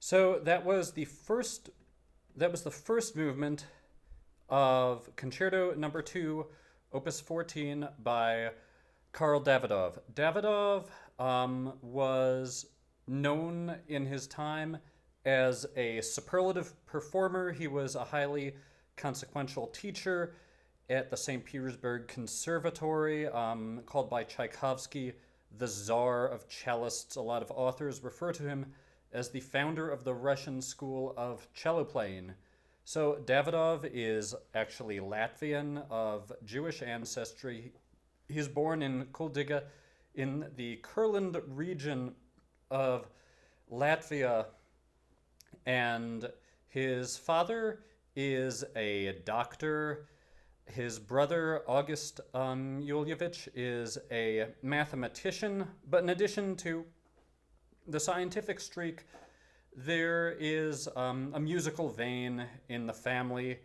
So that was the first movement of Concerto Number 2, Opus 14 by Karl Davidov. Davidov was known in his time as a superlative performer. He was a highly consequential teacher at the St. Petersburg Conservatory, called by Tchaikovsky the Tsar of Cellists. A lot of authors refer to him as the founder of the Russian school of cello playing. So Davidov is actually Latvian of Jewish ancestry. He's born in Kuldiga in the Kurland region of Latvia, and his father is a doctor. His brother, August Yulyevich, is a mathematician, but in addition to the scientific streak, there is a musical vein in the family.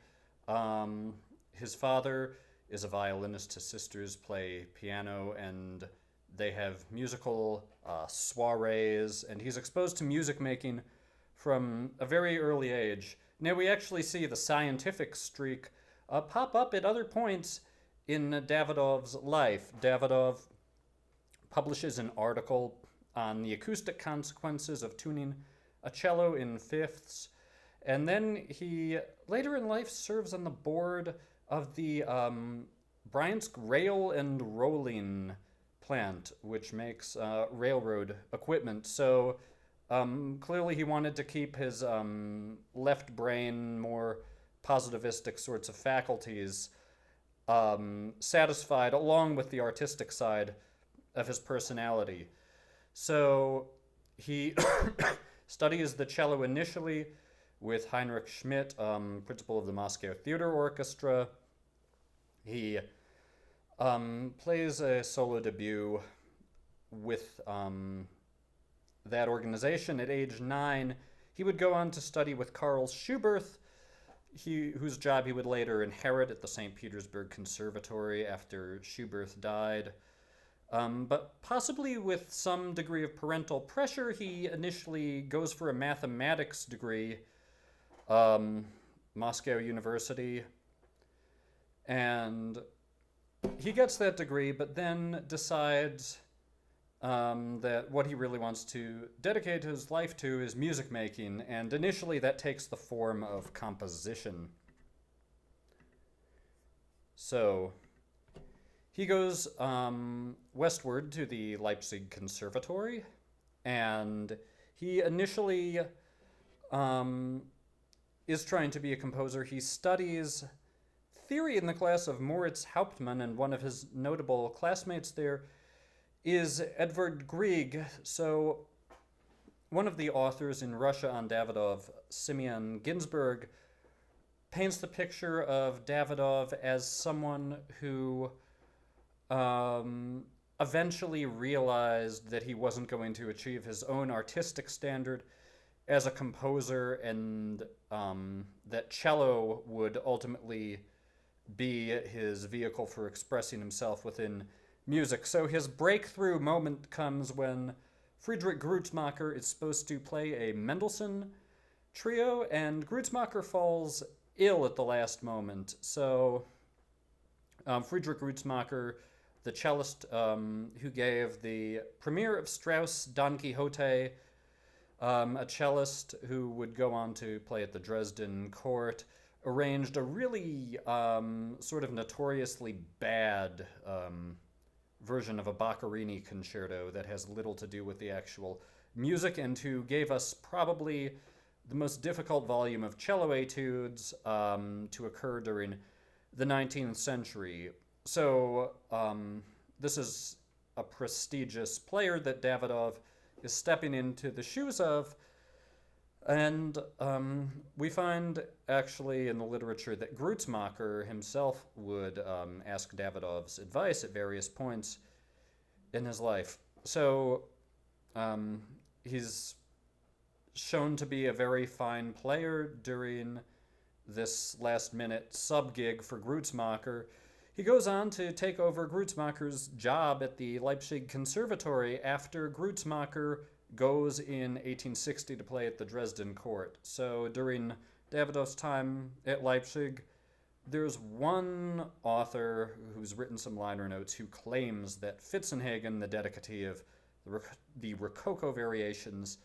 His father is a violinist. His sisters play piano, and they have musical soirees, and he's exposed to music making from a very early age. Now, we actually see the scientific streak pop up at other points in Davidov's life. Davidov publishes an article on the acoustic consequences of tuning a cello in fifths, and then he later in life serves on the board of the Bryansk Rail and Rolling plant, which makes railroad equipment. So clearly he wanted to keep his left brain, more positivistic sorts of faculties satisfied, along with the artistic side of his personality. So he studies the cello initially with Heinrich Schmidt, principal of the Moscow Theater Orchestra. He plays a solo debut with that organization at age 9. He would go on to study with Karl Schubert, whose job he would later inherit at the St. Petersburg Conservatory after Schubert died. But possibly with some degree of parental pressure, he initially goes for a mathematics degree, Moscow University, and he gets that degree, but then decides that what he really wants to dedicate his life to is music making, and initially that takes the form of composition. So he goes westward to the Leipzig Conservatory, and he initially is trying to be a composer. He studies theory in the class of Moritz Hauptmann, and one of his notable classmates there is Edvard Grieg. So one of the authors in Russia on Davidov, Simeon Ginsberg, paints the picture of Davidov as someone who eventually realized that he wasn't going to achieve his own artistic standard as a composer, and that cello would ultimately be his vehicle for expressing himself within music. So his breakthrough moment comes when Friedrich Grützmacher is supposed to play a Mendelssohn trio, and Grützmacher falls ill at the last moment. So Friedrich Grützmacher, the cellist who gave the premiere of Strauss' Don Quixote, a cellist who would go on to play at the Dresden court, arranged a really sort of notoriously bad version of a Boccherini concerto that has little to do with the actual music, and who gave us probably the most difficult volume of cello etudes to occur during the 19th century. So this is a prestigious player that Davidov is stepping into the shoes of, and we find actually in the literature that Grützmacher himself would ask Davidov's advice at various points in his life. So he's shown to be a very fine player during this last-minute sub-gig for Grützmacher. He goes on to take over Grützmacher's job at the Leipzig Conservatory after Grützmacher goes in 1860 to play at the Dresden court. So during Davidov's time at Leipzig, there's one author who's written some liner notes who claims that Fitzenhagen, the dedicatee of the Rococo variations,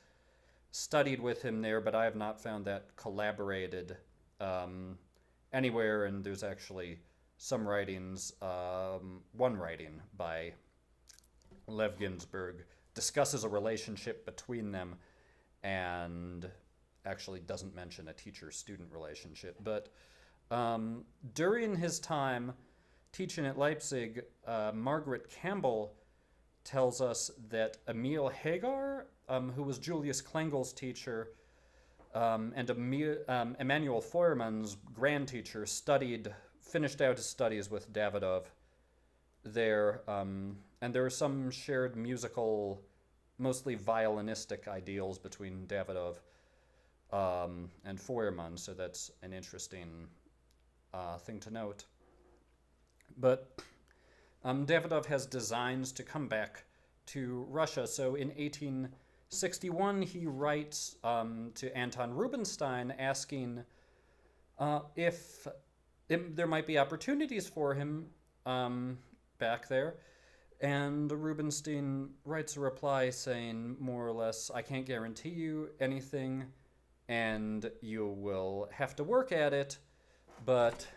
studied with him there, but I have not found that collaborated anywhere, and there's actually some writings, one writing by Lev Ginsburg discusses a relationship between them and actually doesn't mention a teacher-student relationship. But during his time teaching at Leipzig, Margaret Campbell tells us that Emil Hagar, who was Julius Klengel's teacher, and Emanuel Feuermann's grand teacher, finished out his studies with Davidov there, and there are some shared musical, mostly violinistic ideals between Davidov and Feuermann, so that's an interesting thing to note. But Davidov has designs to come back to Russia. So in 1861, he writes to Anton Rubinstein asking if there might be opportunities for him back there. And Rubinstein writes a reply saying, more or less, I can't guarantee you anything, and you will have to work at it, but